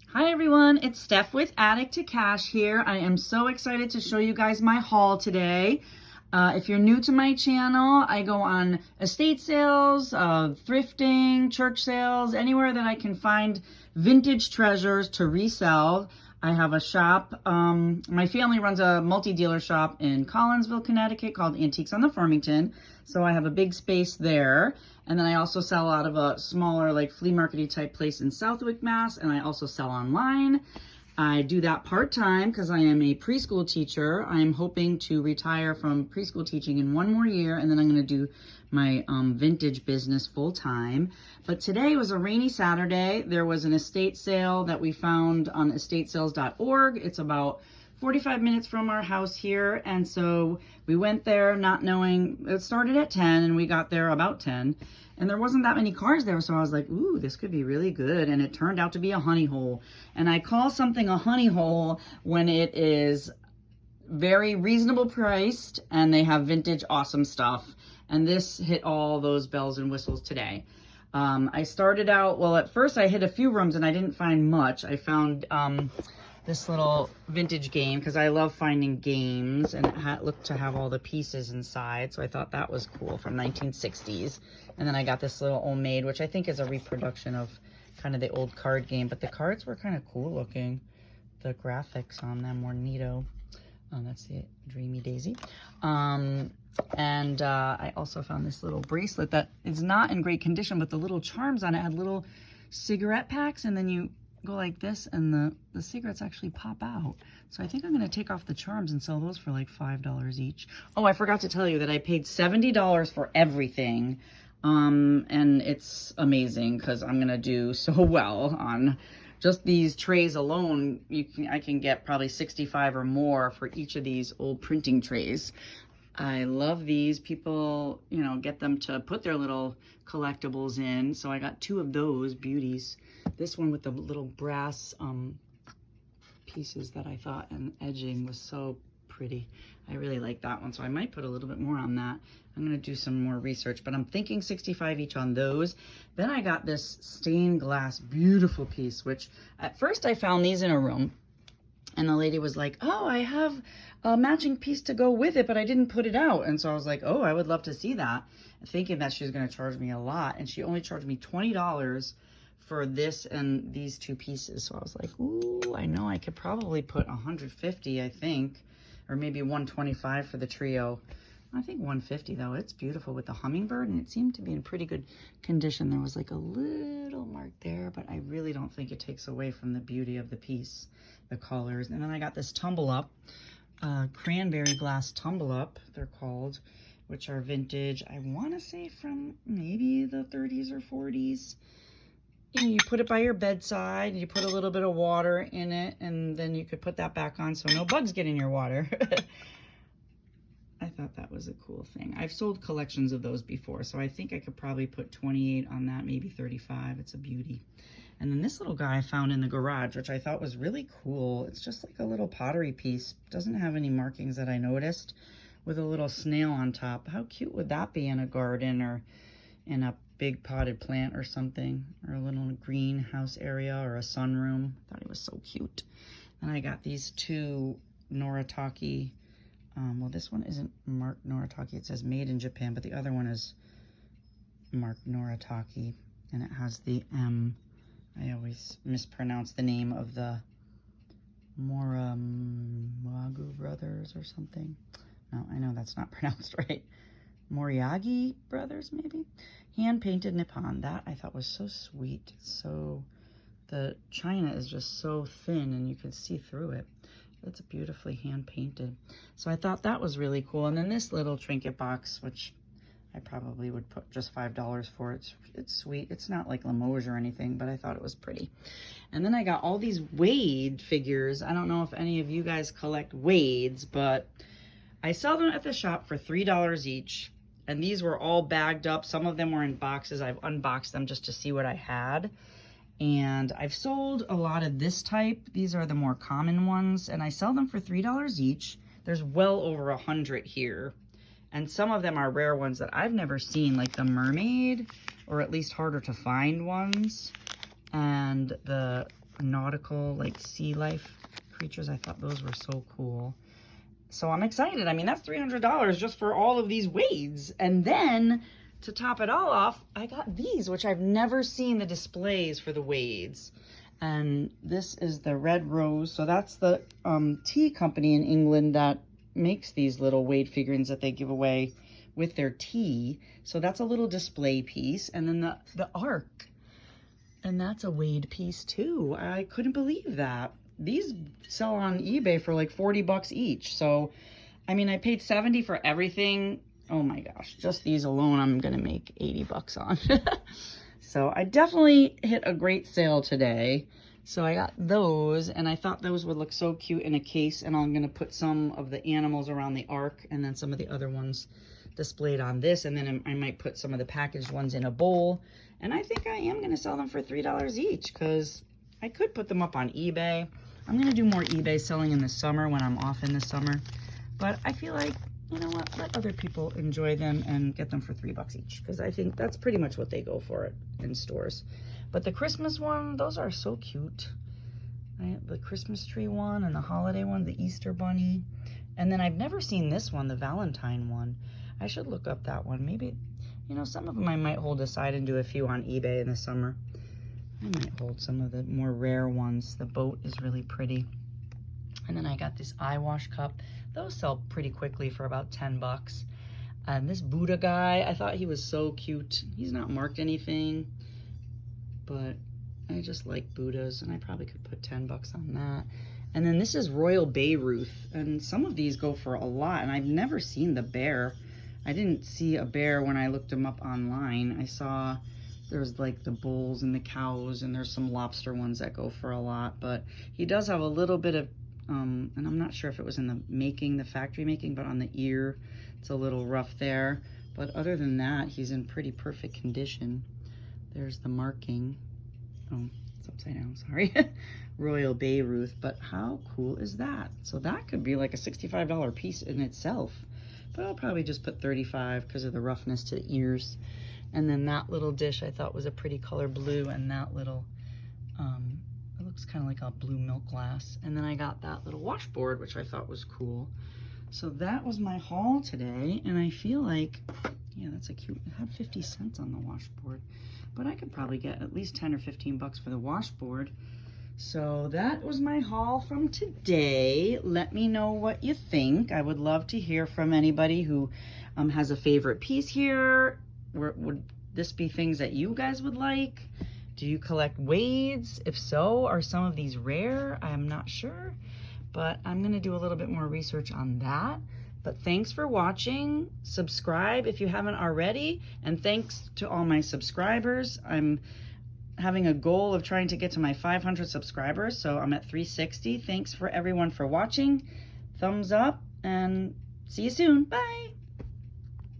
Hi everyone, it's Steph with Attic to Cash here. I am so excited to show you guys my haul today. If you're new to my channel, I go on estate sales, thrifting, church sales, anywhere that I can find vintage treasures to resell. I have a shop. My family runs a multi-dealer shop in Collinsville, Connecticut called Antiques on the Farmington. So I have a big space there. And then I also sell out of a smaller like flea market-y type place in Southwick, Mass. And I also sell online. I do that part-time because I am a preschool teacher. I'm hoping to retire from preschool teaching in 1 more year, and then I'm going to do my vintage business full-time. But today was a rainy Saturday. There was an estate sale that we found on estatesales.org. It's about 45 minutes from our house here, and so we went there not knowing. It started at 10 and we got there about 10, and there wasn't that many cars there, so I was like, ooh, this could be really good. And it turned out to be a honey hole. And I call something a honey hole when it is very reasonable priced and they have vintage awesome stuff, and this hit all those bells and whistles today. I started out, well, at first I hit a few rooms and I didn't find much. I found this little vintage game because I love finding games, and it looked to have all the pieces inside, so I thought that was cool, from 1960s. And then I got this little old maid, which I think is a reproduction of kind of the old card game, but the cards were kind of cool looking. The graphics on them were neato. That's the Dreamy Daisy. I also found this little bracelet that is not in great condition, but the little charms on it had little cigarette packs, and then you go like this and the cigarettes actually pop out. So I think I'm going to take off the charms and sell those for like $5 each. Oh, I forgot to tell you that I paid $70 for everything. And it's amazing because I'm going to do so well on just these trays alone. I can get probably 65 or more for each of these old printing trays. I love these. People, you know, get them to put their little collectibles in. So I got 2 of those beauties. This one with the little brass pieces that I thought, and edging was so pretty. I really like that one, so I might put a little bit more on that. I'm going to do some more research, but I'm thinking 65 each on those. Then I got this stained glass beautiful piece, which at first I found these in a room, and the lady was like, oh, I have a matching piece to go with it, but I didn't put it out. And so I was like, oh, I would love to see that, thinking that she was going to charge me a lot, and she only charged me $20 for this and these 2 pieces. So I was like, ooh, I know I could probably put 150, I think, or maybe 125 for the trio. I think 150 though. It's beautiful with the hummingbird, and it seemed to be in pretty good condition. There was like a little mark there, but I really don't think it takes away from the beauty of the piece, the colors. And then I got this tumble up, cranberry glass tumble up, they're called, which are vintage. I want to say from maybe the 30s or 40s. You put it by your bedside, you put a little bit of water in it, and then you could put that back on so no bugs get in your water. I thought that was a cool thing. I've sold collections of those before, so I think I could probably put 28 on that, maybe 35. It's a beauty. And then this little guy I found in the garage, which I thought was really cool. It's just like a little pottery piece. Doesn't have any markings that I noticed, with a little snail on top. How cute would that be in a garden or in a big potted plant or something, or a little greenhouse area or a sunroom? I thought it was so cute. And I got these 2 Noritake. Well, this one isn't marked Noritake. It says made in Japan, but the other one is marked Noritake, and it has the M. I always mispronounce the name of the Moramagu brothers or something. No, I know that's not pronounced right. Moriagi brothers, maybe? Hand-painted Nippon. That I thought was so sweet. So the china is just so thin and you can see through it. It's beautifully hand-painted. So I thought that was really cool. And then this little trinket box, which I probably would put just $5 for. It's sweet. It's not like Limoges or anything, but I thought it was pretty. And then I got all these Wade figures. I don't know if any of you guys collect Wades, but I sell them at the shop for $3 each. And these were all bagged up. Some of them were in boxes. I've unboxed them just to see what I had. And I've sold a lot of this type. These are the more common ones, and I sell them for $3 each. There's well over 100 here. And some of them are rare ones that I've never seen, like the mermaid, or at least harder to find ones. And the nautical, like sea life creatures. I thought those were so cool. So I'm excited. I mean, that's $300 just for all of these wades. And then to top it all off, I got these, which I've never seen the displays for the wades. And this is the Red Rose. So that's the tea company in England that makes these little wade figurines that they give away with their tea. So that's a little display piece. And then the Ark. And that's a wade piece too. I couldn't believe that. These sell on eBay for like 40 bucks each. So, I mean, I paid 70 for everything. Oh my gosh, just these alone, I'm gonna make 80 bucks on. So I definitely hit a great sale today. So I got those, and I thought those would look so cute in a case, and I'm gonna put some of the animals around the Ark and then some of the other ones displayed on this, and then I might put some of the packaged ones in a bowl. And I think I am gonna sell them for $3 each, because I could put them up on eBay. I'm gonna do more eBay selling in the summer when I'm off in the summer. But I feel like, you know what, let other people enjoy them and get them for $3 each, because I think that's pretty much what they go for in stores. But the Christmas one, those are so cute. The Christmas tree one and the holiday one, the Easter bunny. And then I've never seen this one, the Valentine one. I should look up that one. Maybe, you know, some of them I might hold aside and do a few on eBay in the summer. I might hold some of the more rare ones. The boat is really pretty. And then I got this eye wash cup. Those sell pretty quickly for about 10 bucks. And this Buddha guy, I thought he was so cute. He's not marked anything, but I just like Buddhas, and I probably could put 10 bucks on that. And then this is Royal Bayreuth, and some of these go for a lot, and I've never seen the bear. I didn't see a bear when I looked him up online. I saw there's like the bulls and the cows, and there's some lobster ones that go for a lot, but he does have a little bit of, and I'm not sure if it was in the factory making, but on the ear, it's a little rough there. But other than that, he's in pretty perfect condition. There's the marking. Oh, it's upside down, sorry. Royal Bayreuth, but how cool is that? So that could be like a $65 piece in itself, but I'll probably just put $35 because of the roughness to the ears. And then that little dish I thought was a pretty color blue, and that little, it looks kind of like a blue milk glass. And then I got that little washboard, which I thought was cool. So that was my haul today, and I feel like, yeah, that's a cute, it had 50 cents on the washboard, but I could probably get at least 10 or 15 bucks for the washboard. So that was my haul from today. Let me know what you think. I would love to hear from anybody who has a favorite piece here. Would this be things that you guys would like? Do you collect wades? If so, are some of these rare? I'm not sure, but I'm gonna do a little bit more research on that. But thanks for watching. Subscribe if you haven't already, and thanks to all my subscribers. I'm having a goal of trying to get to my 500 subscribers, so I'm at 360. Thanks for everyone for watching. Thumbs up, and see you soon. Bye.